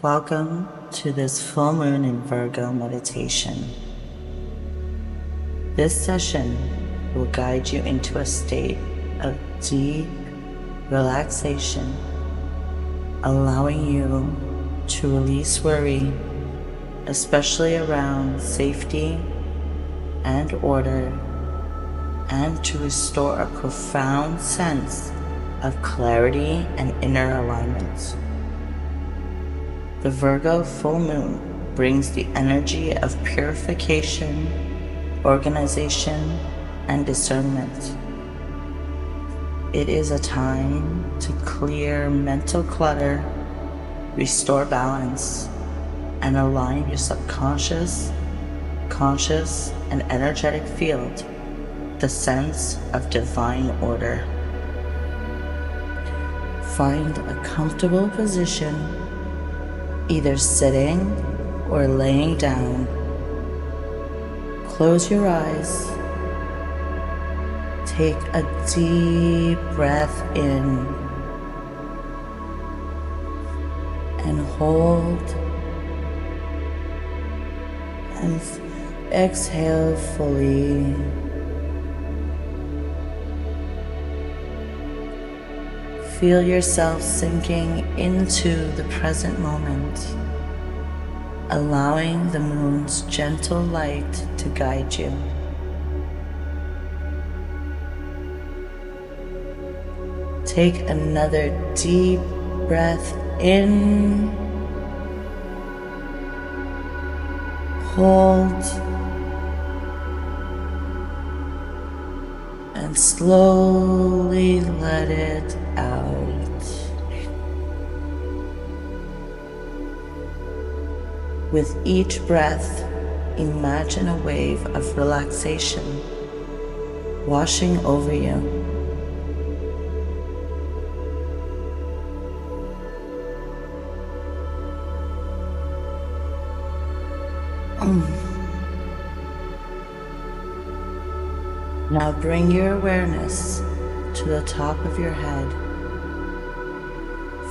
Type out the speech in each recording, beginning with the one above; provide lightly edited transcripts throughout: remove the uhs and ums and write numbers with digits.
Welcome to this full moon in Virgo meditation. This session will guide you into a state of deep relaxation, allowing you to release worry, especially around safety and order, and to restore a profound sense of clarity and inner alignment. The Virgo full moon brings the energy of purification, organization, and discernment. It is a time to clear mental clutter, restore balance, and align your subconscious, conscious, and energetic field with the sense of divine order. Find a comfortable position, either sitting or laying down. Close your eyes. Take a deep breath in and hold, and exhale fully. Feel yourself sinking into the present moment, allowing the moon's gentle light to guide you. Take another deep breath in, hold, and slowly let it out. With each breath, imagine a wave of relaxation washing over you. Now bring your awareness to the top of your head.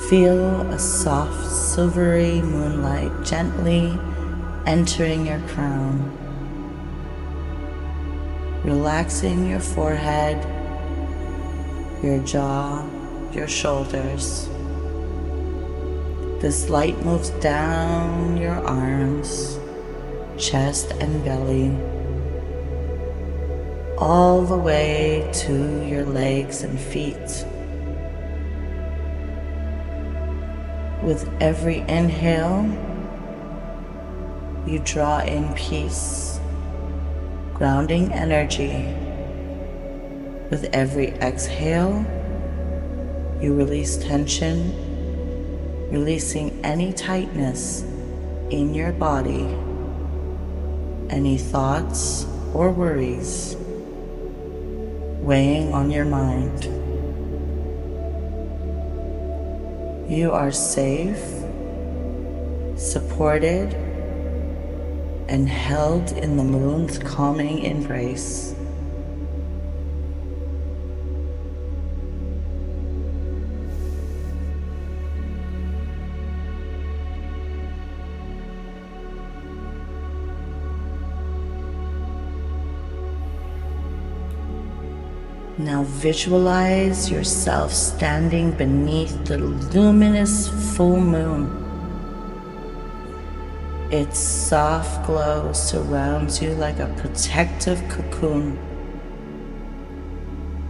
Feel a soft, silvery moonlight gently entering your crown, relaxing your forehead, your jaw, your shoulders. This light moves down your arms, chest and belly, all the way to your legs and feet. With every inhale, you draw in peace, grounding energy. With every exhale, you release tension, releasing any tightness in your body, any thoughts or worries weighing on your mind. You are safe, supported, and held in the moon's calming embrace. Now visualize yourself standing beneath the luminous full moon. Its soft glow surrounds you like a protective cocoon,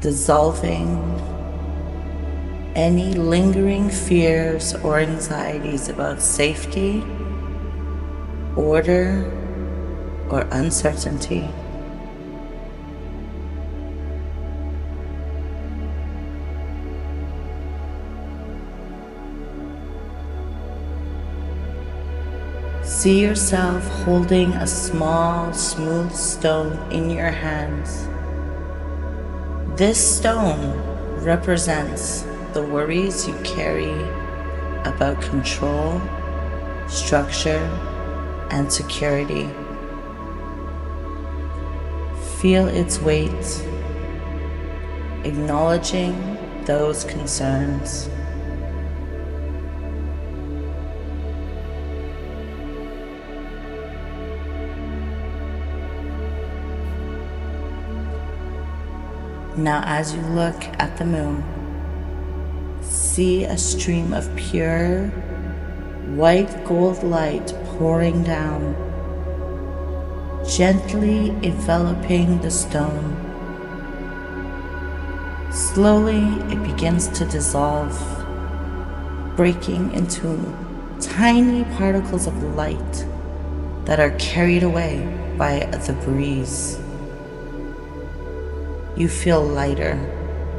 dissolving any lingering fears or anxieties about safety, order, or uncertainty. See yourself holding a small, smooth stone in your hands. This stone represents the worries you carry about control, structure, and security. Feel its weight, acknowledging those concerns. Now, as you look at the moon, see a stream of pure white gold light pouring down, gently enveloping the stone. Slowly, it begins to dissolve, breaking into tiny particles of light that are carried away by the breeze. You feel lighter,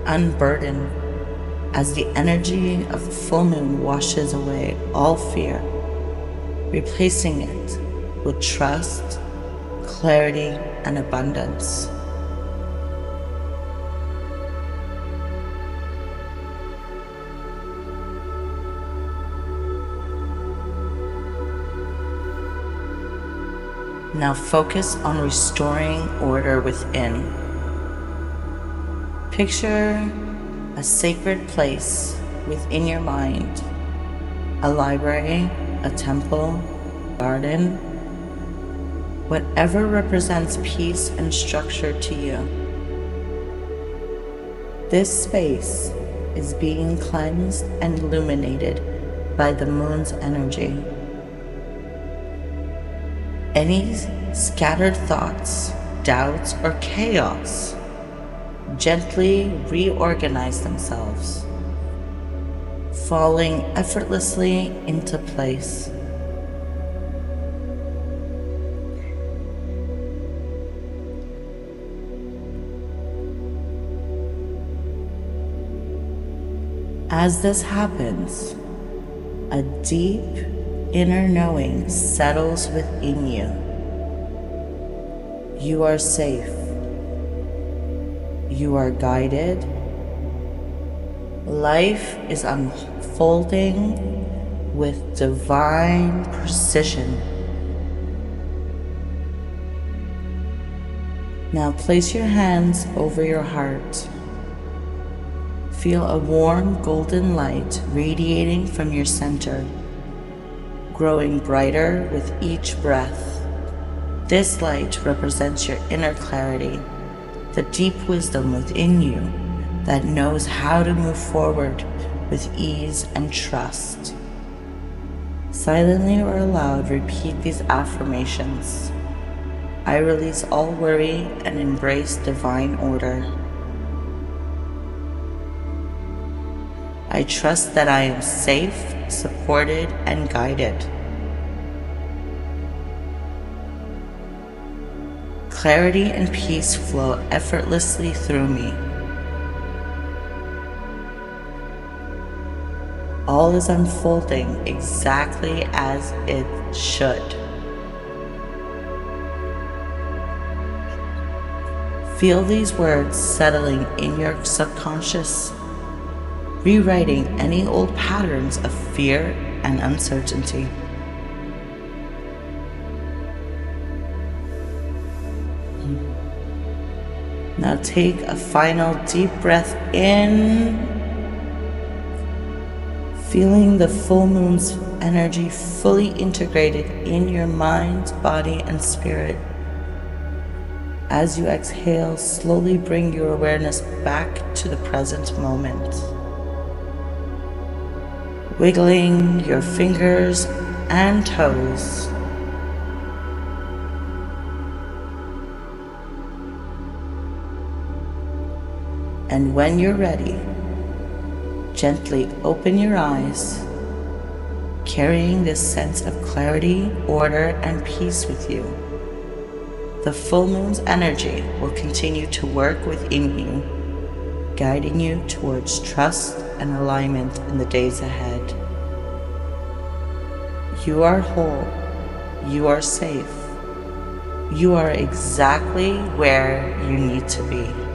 unburdened, as the energy of the full moon washes away all fear, replacing it with trust, clarity, and abundance. Now focus on restoring order within. Picture a sacred place within your mind, a library, a temple, garden, whatever represents peace and structure to you. This space is being cleansed and illuminated by the moon's energy. Any scattered thoughts, doubts, or chaos gently reorganize themselves, falling effortlessly into place. As this happens, a deep inner knowing settles within you. You are safe. You are guided. Life is unfolding with divine precision. Now place your hands over your heart. Feel a warm golden light radiating from your center, growing brighter with each breath. This light represents your inner clarity, the deep wisdom within you that knows how to move forward with ease and trust. Silently or aloud, repeat these affirmations. I release all worry and embrace divine order. I trust that I am safe, supported, and guided. Clarity and peace flow effortlessly through me. All is unfolding exactly as it should. Feel these words settling in your subconscious, rewriting any old patterns of fear and uncertainty. Now take a final deep breath in, feeling the full moon's energy fully integrated in your mind, body, and spirit. As you exhale, slowly bring your awareness back to the present moment. Wiggling your fingers and toes. And when you're ready, gently open your eyes, carrying this sense of clarity, order, and peace with you. The full moon's energy will continue to work within you, guiding you towards trust and alignment in the days ahead. You are whole. You are safe. You are exactly where you need to be.